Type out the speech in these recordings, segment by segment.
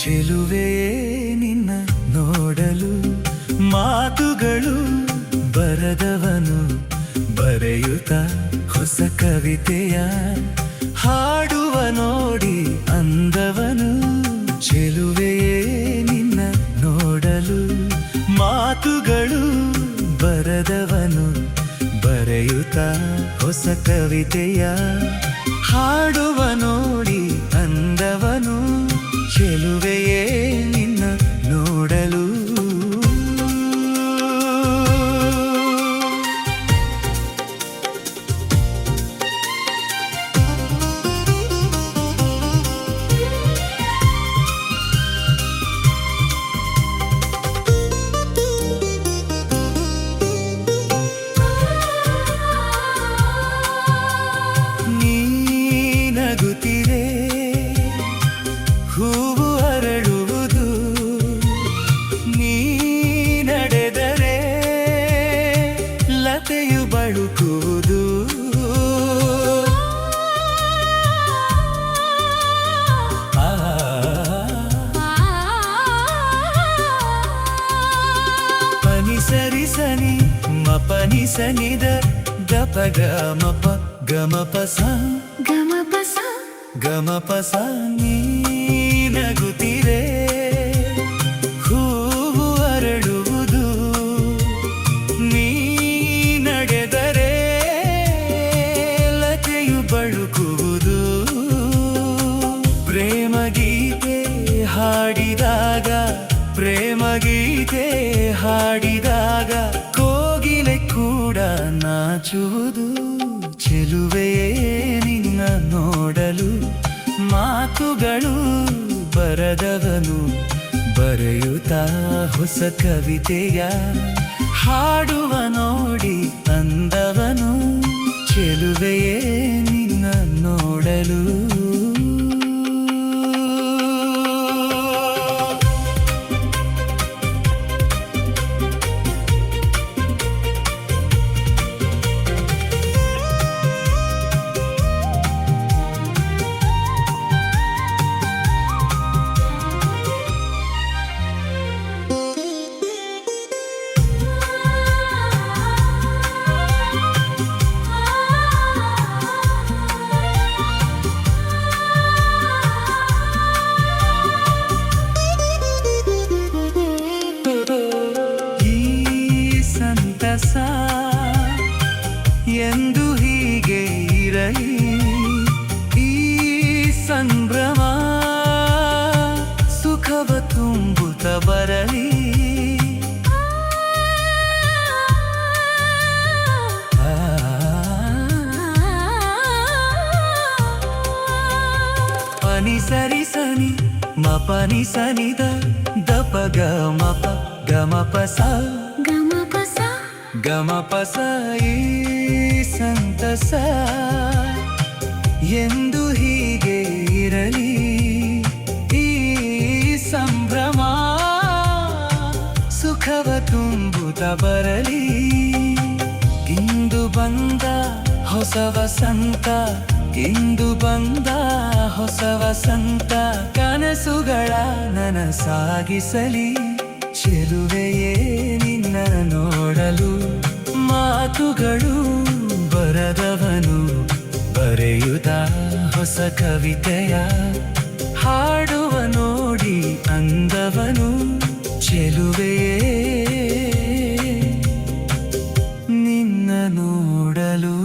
ಚೆಲುವೆಯೇ ನಿನ್ನ ನೋಡಲು ಮಾತುಗಳು ಬರದವನು ಬರೆಯುತ್ತ ಹೊಸ ಕವಿತೆಯ ಹಾಡುವ ನೋಡಿ ಅಂದವನು. ಚೆಲುವೆಯೇ ನಿನ್ನ ನೋಡಲು ಮಾತುಗಳು ಬರದವನು ಬರೆಯುತ್ತ ಹೊಸ ಕವಿತೆಯ ಹಾಡುವ ನೋಡಿ ಅಂದವನು. ಚೆಲುವೆಯೇ ನಿನ್ನ ನೋಡಲು ನಗುತ್ತಿರೆ ಹೂವು ಅರಳುವುದು, ನೀ ನಡೆದರೆ ಲತೆಯು ಬಳುಕುವುದು. ಪನಿ ಸರಿ ಸನಿ ಮಪನಿ ಸನಿದ ದಪ ಗಮಪ ಗಮಪಸ ಗಮಪಸ ಗಮಪಸ. ನೀ ನಗುತ್ತಿರೆ ಹೂವು ಅರಳುವುದು, ನೀ ನಡೆದರೆ ಲತೆಯು ಬಳುಕುವುದು. ಪ್ರೇಮ ಗೀತೆ ಹಾಡಿದಾಗ ಪ್ರೇಮ ಗೀತೆ ಹಾಡಿದಾಗ ಕೋಗಿಲೆ ಕೂಡ ನಾಚುವುದು. ಚೆಲುವೆಯೇ ನಿನ್ನ ನೋಡಲು ಮಾತುಗಳು ಬರದವನು ಬರೆಯುತ್ತ ಹೊಸ ಕವಿತೆಯ ಹಾಡುವ ನೋಡಿ ಅಂದವನು. ಚೆಲುವೆಯೇ ನಿನ್ನ ನೋಡಲು ಎಂದು ಹೀಗೆ ಇರಲಿ, ಈ ಸಂಭ್ರಮ ಸುಖವ ತುಂಬುತ್ತ ಬರಲಿ. ಪನಿ ಸರಿ ಸನಿ ಮಪನಿ ಸನಿದ ದಪ ಗಮಪ ಗಮಪಸ ಗಮಪಸ ಗಮಪಸ. ಈ ಸಂತಸ ಎಂದು ಹೀಗೆ ಇರಲಿ, ಈ ಸಂಭ್ರಮ ಸುಖವ ತುಂಬುತ್ತ ಬರಲಿ. ಇಂದು ಬಂದ ಹೊಸ ವಸಂತ, ಇಂದು ಬಂದ ಹೊಸ ವಸಂತ ಕನಸುಗಳ ನನಸಾಗಿಸಲಿ. ಚೆಲುವೆಯೇ ನಿನ್ನ ನೋಡಲು ಮಾತುಗಳು ಬರದವನು ಬರೆಯುತ್ತ ಹೊಸ ಕವಿತೆಯ ಹಾಡುವ ನೋಡಿ ಅಂದವನು. ಚೆಲುವೆಯೇ ನಿನ್ನ ನೋಡಲು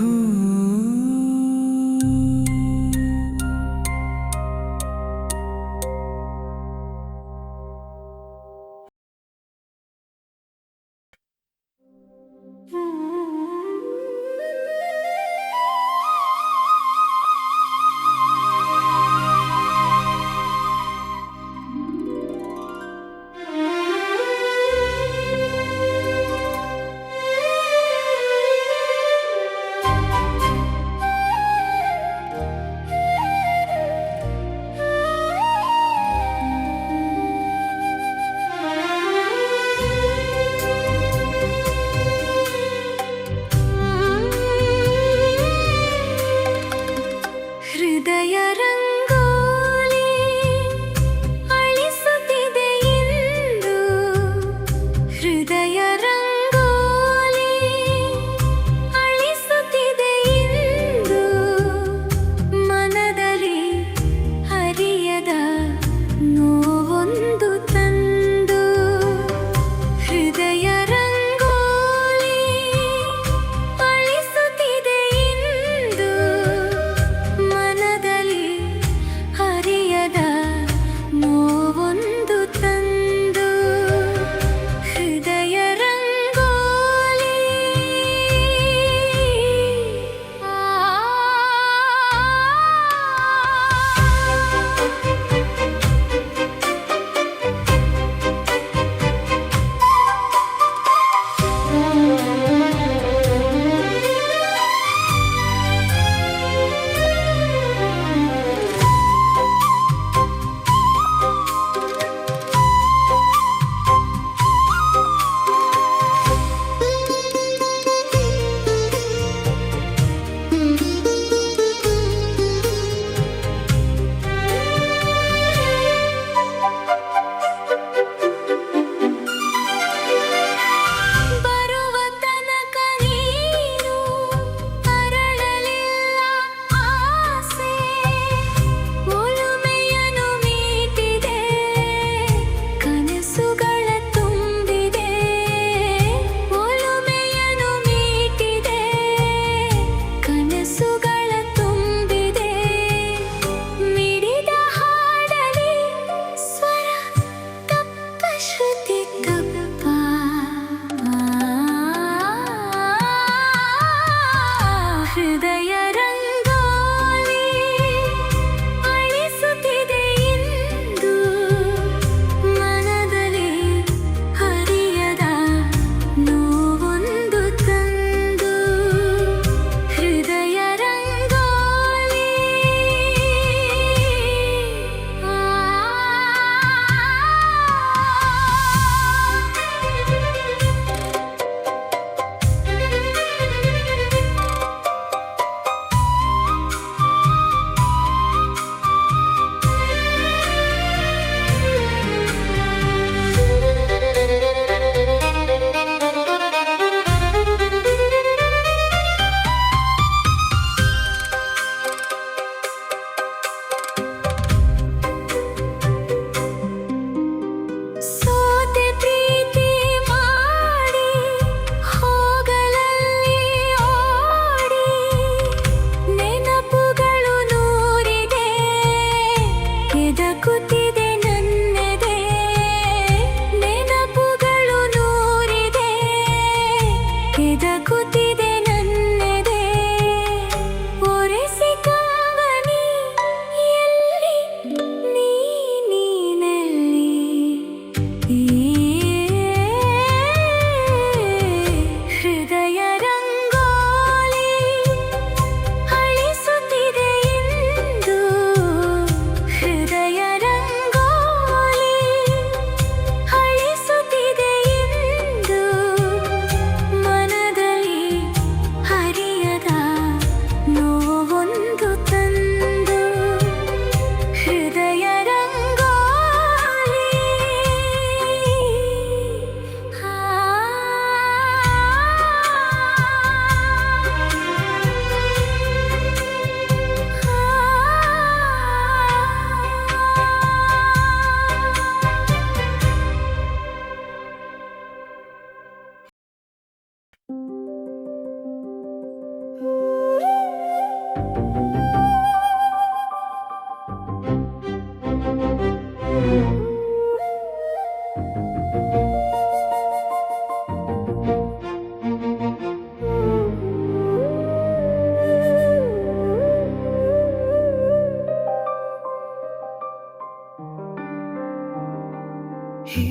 ಹೀ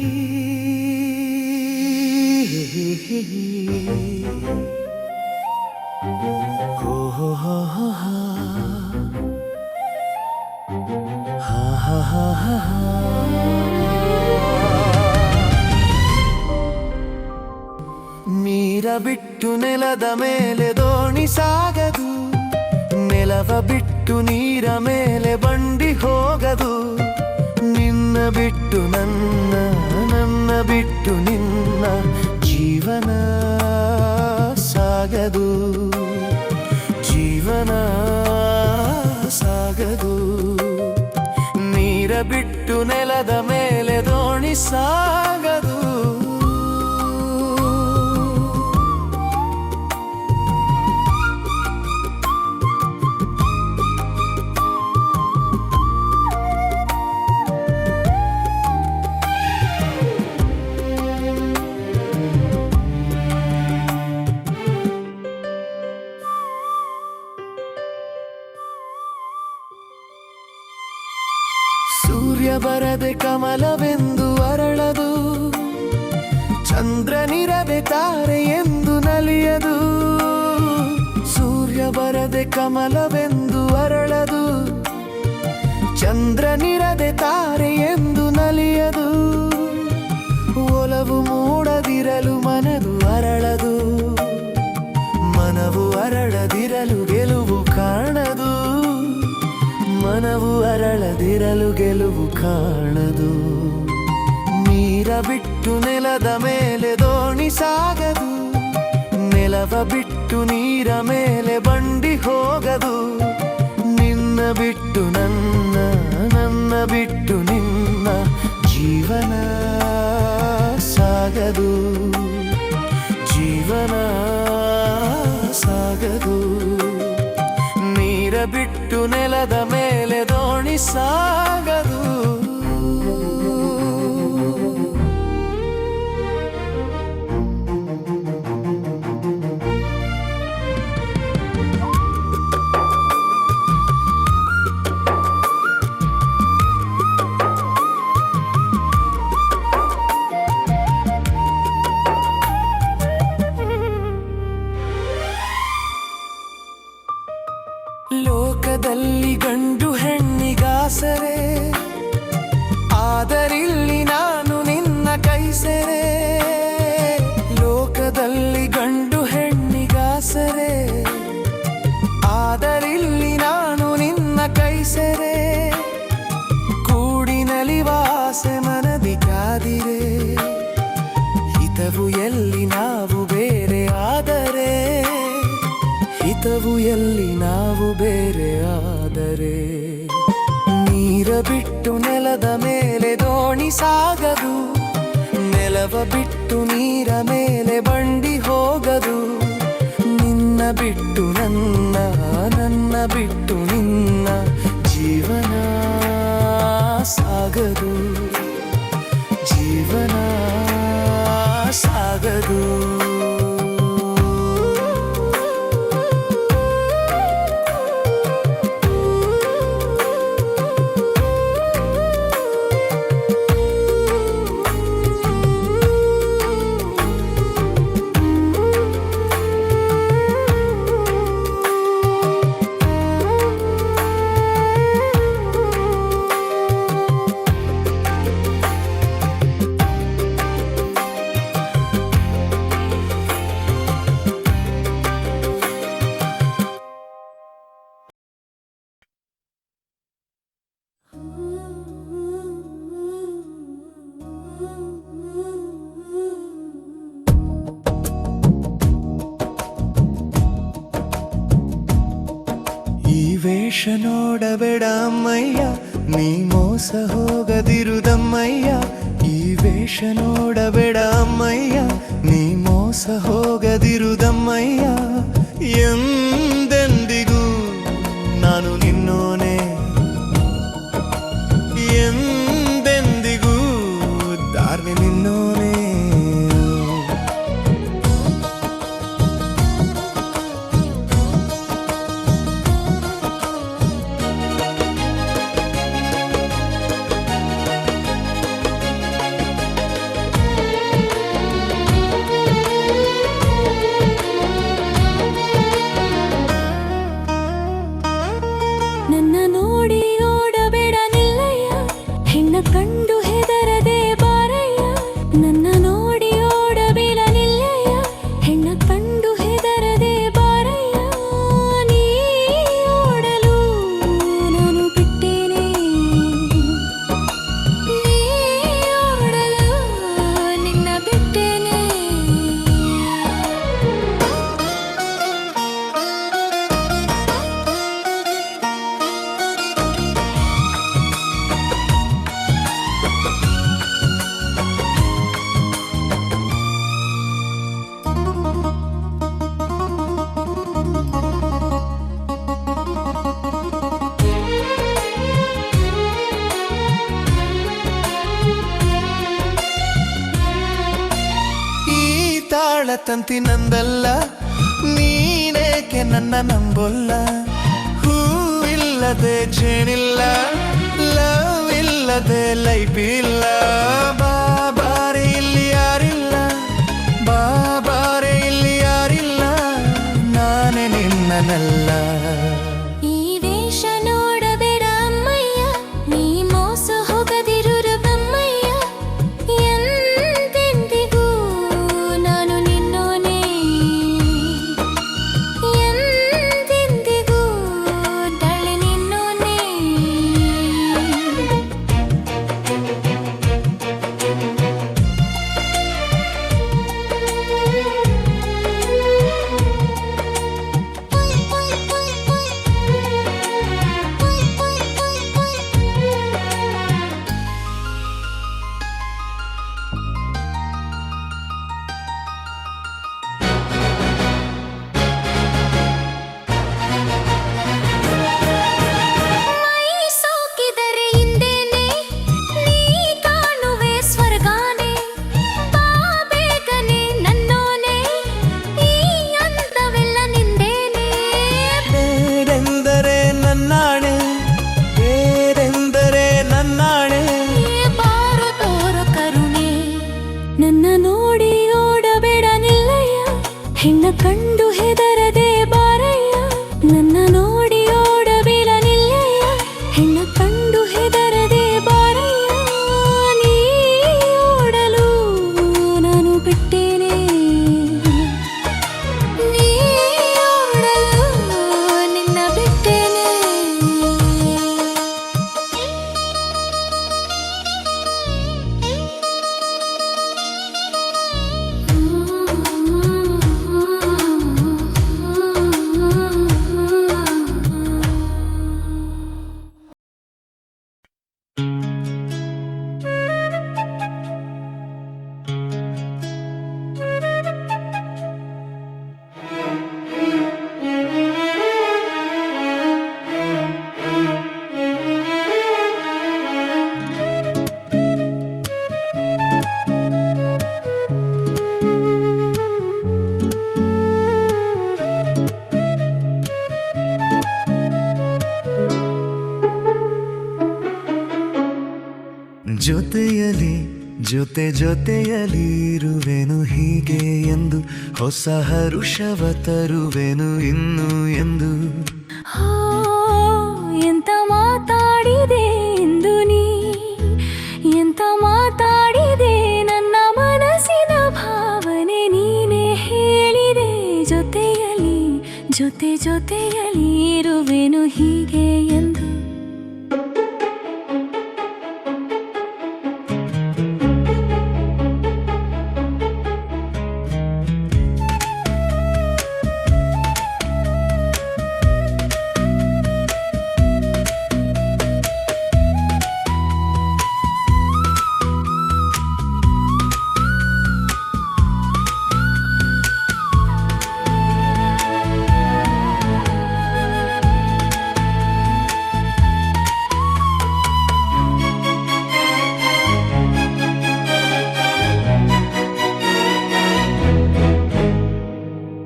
ಹೋ ಹೋ ಹೋ ಹೋ ಹಾ ಹಾ ಹಾ ಹಾ ಹಾ. ನೀರ ಬಿಟ್ಟು ನೆಲದ ಮೇಲೆ ದೋಣಿ ಸಾಗದು, ನೆಲವ ಬಿಟ್ಟು ನೀರ ಮೇಲೆ ಬಂಡಿ ಹೋಗದು. ನಿನ್ನ ಬಿಟ್ಟು ನನ್ನ, ನನ್ನ ಬಿಟ್ಟು ನಿನ್ನ ಜೀವನ ಸಾಗದು, ಜೀವನ ಸಾಗದು. ನೀರ ಬಿಟ್ಟು ನೆಲದ ಮೇಲೆ ದೋಣಿ ಸಾಗದು. ಸೂರ್ಯ ಬರದೆ ಕಮಲವೆಂದು ಅರಳದು, ಚಂದ್ರನಿರದೆ ತಾರೆ ಎಂದು ನಲಿಯದು. ಸೂರ್ಯ ಬರದೆ ಕಮಲವೆಂದು ಅರಳದು, ಚಂದ್ರನಿರದೆ ತಾರೆ ಎಂದು ನಲಿಯದು. ಒಲವು ಮೂಡದಿರಲು ಮನದು ಅರಳದು, ಮನವು ಅರಳದಿರಲು ಗೆಲುವು ಕಾಣದು. ಮನವು ಅರಳದಿರಲು ಗೆಲುವು ಕಾಣದು. ನೀರ ಬಿಟ್ಟು ನೆಲದ ಮೇಲೆ ದೋಣಿ ಸಾಗದು, ನೆಲವ ಬಿಟ್ಟು ನೀರ ಮೇಲೆ ಬಂಡಿ ಹೋಗದು. ನಿನ್ನ ಬಿಟ್ಟು ನನ್ನ, ನನ್ನ ಬಿಟ್ಟು ನಿನ್ನ ಜೀವನ ಸಾಗದು, ಜೀವನ ಸಾಗದು. ನೀರ ಬಿಟ್ಟು ನೆಲದ ಮೇಲೆ ದೋಣಿ ಸಾಗದು. ಲೋಕದಲ್ಲಿ ಗಂಡು ಹೆಣ್ಣಿಗಾಸರೆ, ಆದರಿಲ್ಲಿ ನಾನು ನಿನ್ನ ಕೈಸೆರೆ. ಲೋಕದಲ್ಲಿ ಗಂಡು ಹೆಣ್ಣಿಗಾಸರೆ, ಆದರಿಲ್ಲಿ ನಾನು ನಿನ್ನ ಕೈಸೆರೆ. ಕೂಡಿನಲಿವಾಸೆ ಮನದಿ ಕಾದಿರೆ, ಹಿತವು ಎಲ್ಲಿ ನಾವು ಬೇರೆ ಆದರೆ, ಹಿತವು ಎಲ್ಲಿ ನಾವು ಬೇರೆ ಆದರೆ. ನೀರ ಬಿಟ್ಟು ನೆಲದ ಮೇಲೆ ದೋಣಿ ಸಾಗದು, ನೆಲವ ಬಿಟ್ಟು ನೀರ ಮೇಲೆ ಬಂಡಿ ಹೋಗದು. ನಿನ್ನ ಬಿಟ್ಟು ನನ್ನ, ನನ್ನ ಬಿಟ್ಟು ನಿನ್ನ ಜೀವನ ಸಾಗದು, ಜೀವನ ಸಾಗದು. ವೇಷ ನೋಡಬೇಡ ಅಮ್ಮಯ್ಯ, ನೀ ಮೋಸ ಹೋಗದಿರುದಮ್ಮಯ್ಯ. ಈ ವೇಷ ನೋಡಬೇಡ ಅಮ್ಮಯ್ಯ, ನೀ ಮೋಸ ಹೋಗದಿರುದಮ್ಮಯ್ಯ. ಎಂದೆಂದಿಗೂ ನಾನು ನಿನ್ನೋನೆ, ಎಂದೆಂದಿಗೂ ದಾರಿ ನಿನ್ನೋನೆ. ತಂತಿ ನಂದಲ್ಲ, ನೀನೇಕೆ ನನ್ನ ನಂಬೊಲ್ಲ. ಹೂವಿಲ್ಲದೆ ಜೇನಿಲ್ಲ, ಲವ್ ಇಲ್ಲದೆ ಲೈಫ್ ಇಲ್ಲ. ಬಾಬಾರೆ ಇಲ್ಲಿ ಯಾರಿಲ್ಲ, ಬಾಬಾರೆ ಇಲ್ಲಿ ಯಾರಿಲ್ಲ, ನಾನೇ ನಿನ್ನನಲ್ಲ. ಈ ವೇಷ ನೋಡಬೇಡ ಅಮ್ಮಯ್ಯ, ನೀ ಮೋಸ ಹೋಗದಿರು ಬ್ರಹ್ಮಯ್ಯ. ಎಂದೆಂದಿಗೂ ನಾನು ನಿನ್ನೋನೇ, ಎಂದೆಂದಿಗೂ ತಳ್ಳಿ ನಿನ್ನೋನೇ. ಮೈ ಸೋಕಿದರೆ ಹಿಂದೇನೆ, ನೀ ಕಾಣುವೆ ಸ್ವರ್ಗಾನೆ. ಬಾ ಬೇಗನೆ ನನ್ನೋನೆ, ಈ ಅಂದವೆಲ್ಲ ನಿಂದೇನೆ. ಬೇರೆಂದರೆ ನನ್ನಾಣೆ, ಬೇರೆಂದರೆ ನನ್ನಾಣೆ. ಬಾರು ತೋರು ಕರುಣೆ, ನನ್ನ ನೋಡಿ ಓಡಬೇಡ ನಿಲ್ಲಯ್ಯ. ಹೆಣ್ಣ ಕಂಡು ಹೆದರದೆ ಬಾರಯ್ಯ, ನನ್ನ ನೋಡಿ ಓಡಬೇಡ ನಿಲ್ಲಯ್ಯ. ಹೆಣ್ಣ ಕಂಡು ಹೆದರದೆ ಬಾರಯ್ಯ. ನೀ ಓಡಲು ನಾನು ಬಿಟ್ಟೇನೆ, ನೀ ಓಡಲು ನಿನ್ನ ಬಿಟ್ಟೇನೆ. ಜೊತೆಯಲಿ ಜೊತೆಯಲಿ ಇರುವೆನು ಹೀಗೆ ಎಂದು, ಹೊಸ ಹರುಷವ ತರುವೆನು ಇನ್ನು ಎಂದು. ಹೋ ಎಂತ ಮಾತಾಡಿದೆ ಎಂದು ನೀ, ಎಂತ ಮಾತಾಡಿದೆ ನನ್ನ ಮನಸ್ಸಿನ ಭಾವನೆ ನೀನೇ ಹೇಳಿದೆ. ಜೊತೆಯಲಿ ಜೊತೆಯಲಿ ಇರುವೆನು ಹೀಗೆ ಎಂದು.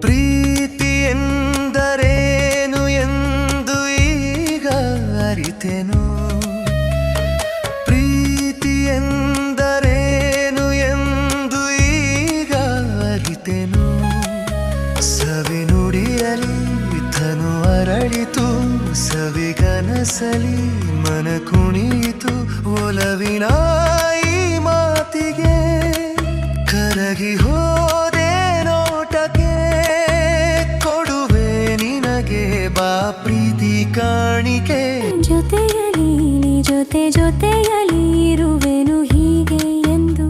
ಪ್ರೀತಿ ಎಂದರೇನು ಎಂದು ಈಗ ಅರಿತೆನು, ಪ್ರೀತಿ ಎಂದರೇನು ಎಂದು ಈಗ ಅರಿತೆನು. ಸವಿನುಡಿಯಲಿ ಧನು ಅರಳಿತು, ಸವಿಗನಸಲಿ ಮನ ಕುಣಿಯಿತು. ಒಲವಿನ ಈ ಮಾತಿಗೆ ಕರಗಿ ಹೋದೆ ನೋಟಕ್ಕೆ, ಕೊಡುವೆ ನಿನಗೆ ಬಾ ಪ್ರೀತಿ ಕಾಣಿಕೆ. ಜೊತೆಯಲಿ ಜೊತೆಯಲಿ ಇರುವೆನು ಹೀಗೆ ಎಂದು.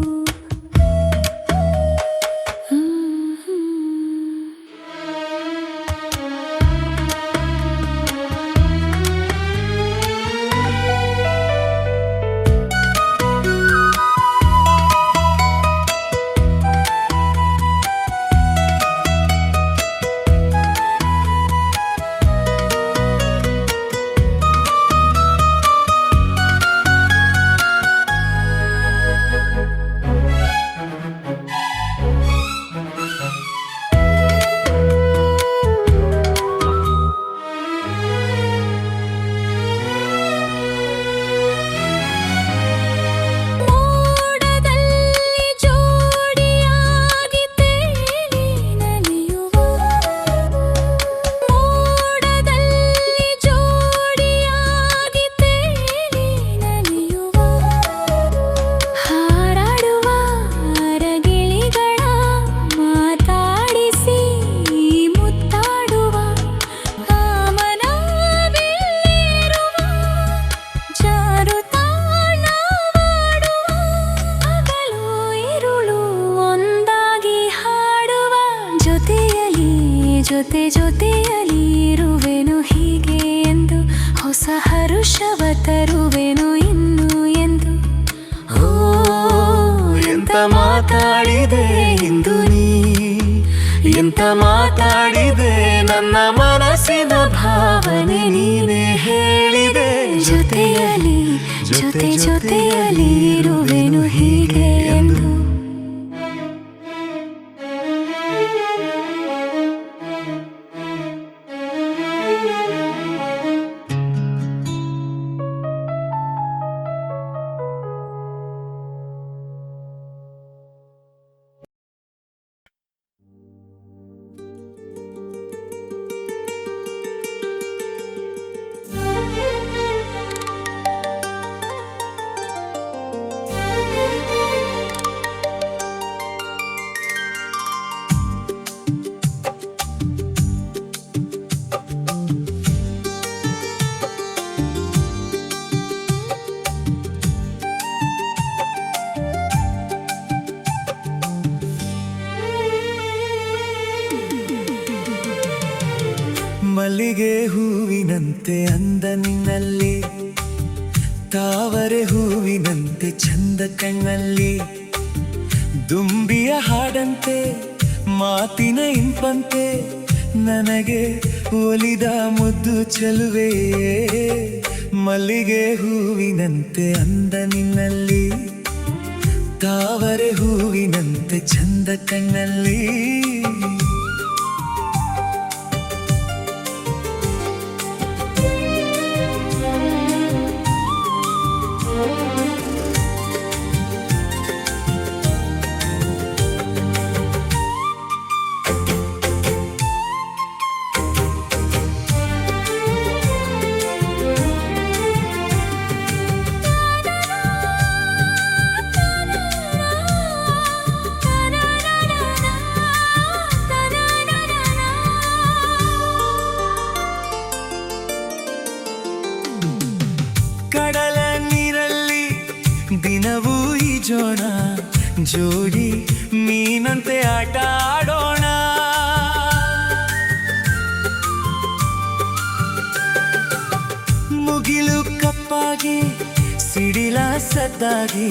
ಜೊತೆ ಜೊತೆಯಲಿ ಇರುವೆನು ಹೀಗೆ ಎಂದು, ಹೊಸ ಹರುಷವ ತರುವೆನು ಇನ್ನು ಎಂದು. ಓ ಎಂತ ಮಾತಾಡಿದೆ ಇಂದು ನೀ, ಎಂತ ಮಾತಾಡಿದೆ ನನ್ನ ಮನಸ್ಸಿನ ಭಾವನೆ ನೀನೇ ಹೇಳಿದೆ. ಜೊತೆಯಲಿ ಜೊತೆ ಜೊತೆಯಲಿ ಇರುವೆನು ಹೀಗೆ ಎಂದು. ಮಲ್ಲಿಗೆ ಹೂವಿನಂತೆ ಅಂದ ನಿನ್ನಲ್ಲಿ, ತಾವರೆ ಹೂವಿನಂತೆ ಚಂದ ಕಣ್ಣಲ್ಲಿ, ದುಂಬಿಯ ಹಾಡಂತೆ ಮಾತಿನ ಇಂಪಂತೆ ನನಗೆ ಒಲಿದ ಮುದ್ದು ಚೆಲುವೆ. ಮಲ್ಲಿಗೆ ಹೂವಿನಂತೆ ಅಂದ ನಿನ್ನಲ್ಲಿ, ತಾವರೆ ಹೂವಿನಂತೆ ಚಂದ ಕಣ್ಣಲ್ಲಿ, ಕಡಲ ನೀರಲ್ಲಿ ದಿನವೂ ಈಜೋಣ, ಜೋಡಿ ಮೀನಂತೆ ಆಟ ಆಡೋಣ. ಮುಗಿಲು ಕಪ್ಪಾಗಿ ಸಿಡಿಲ ಸದ್ದಾಗಿ,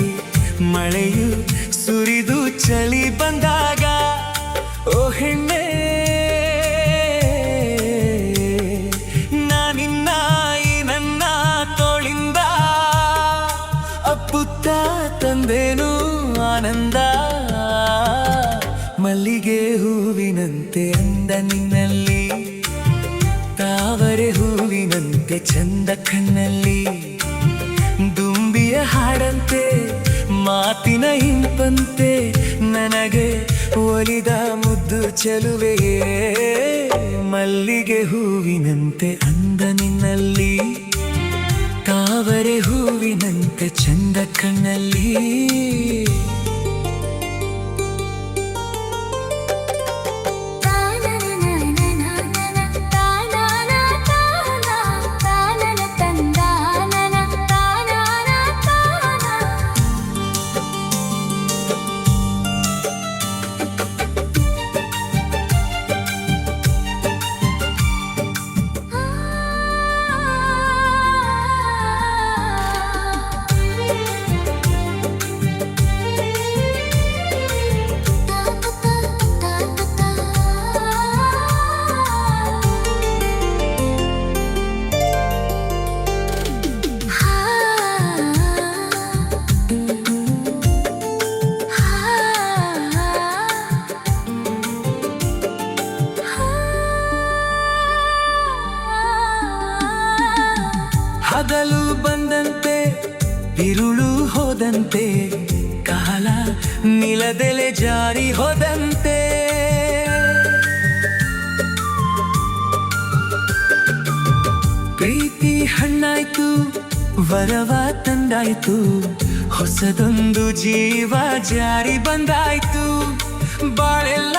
ಮಳೆಯು ಸುರಿದು ಚಳಿ ಬಂದಾಗ, ಓ ಹೆಣ್ಣೆ ನಾನಿನ್ನ ಈ ನನ್ನ ತೋಳಿಂದ ಅಪ್ಪುತ್ತ ತಂದೇನು ಆನಂದ. ಮಲ್ಲಿಗೆ ಹೂವಿನಂತೆ ಅಂದ ನಿನ್ನಲ್ಲಿ, ತಾವರೆ ಹೂವಿನಂತೆ ಚಂದ ಕಣ್ಣಲ್ಲಿ, ದುಂಬಿಯ ಹಾಡಂತೆ ಮಾತಿನ ಇಂಪಂತೆ ನನಗೆ ಒಲಿದ ಮುದ್ದು ಚೆಲುವೆಯೇ. ಮಲ್ಲಿಗೆ ಹೂವಿನಂತೆ ಅಂದ ನಿನ್ನಲ್ಲಿ, ತಾವರೆ ಹೂವಿನಂತೆ ಚಂದ ಕಣ್ಣಲ್ಲಿ. ಹಗಲು ಬಂದಂತೆ ಇರುಳು ಹೋದಂತೆ, ಕಾಲ ನಿಲದೆಲೆ ಜಾರಿ ಹೋದಂತೆ, ಪ್ರೀತಿ ಹಣ್ಣಾಯ್ತು ವರವ ತಂದಾಯ್ತು, ಹೊಸದೊಂದು ಜೀವ ಜಾರಿ ಬಂದಾಯ್ತು. ಬಾಳೆಲ್ಲ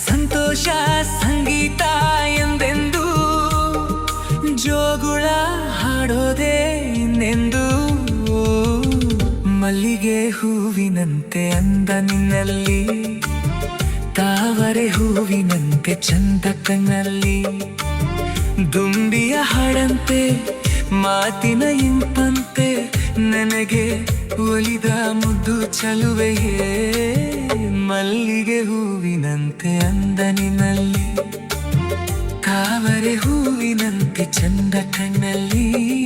ಸಂತೋಷ ಸಂಗೀತ ಎಂದೆಂದು, ಜೋಗುಳ ಹಾಡೋದೇ ಇನ್ನೆಂದು. ಮಲ್ಲಿಗೆ ಹೂವಿನಂತೆ ಅಂದ ನಿನ್ನಲ್ಲಿ, ತಾವರೆ ಹೂವಿನಂತೆ ಚಂದ ಕಣ್ಣಲ್ಲಿ, ದುಂಬಿಯ ಹಾಡಂತೆ ಮಾತಿನ ಇಂಪಂತೆ, ನನಗೆ ಒಲಿದ ಮುದ್ದು ಚಲುವೆಯೇ, ಮಲ್ಲಿಗೆ ಹೂವಿನಂತೆ ಅಂದನಿನಲ್ಲಿ, ತಾವರೆ ಹೂವಿನಂತೆ ಚಂದ ಕಣ್ಣಲ್ಲಿ.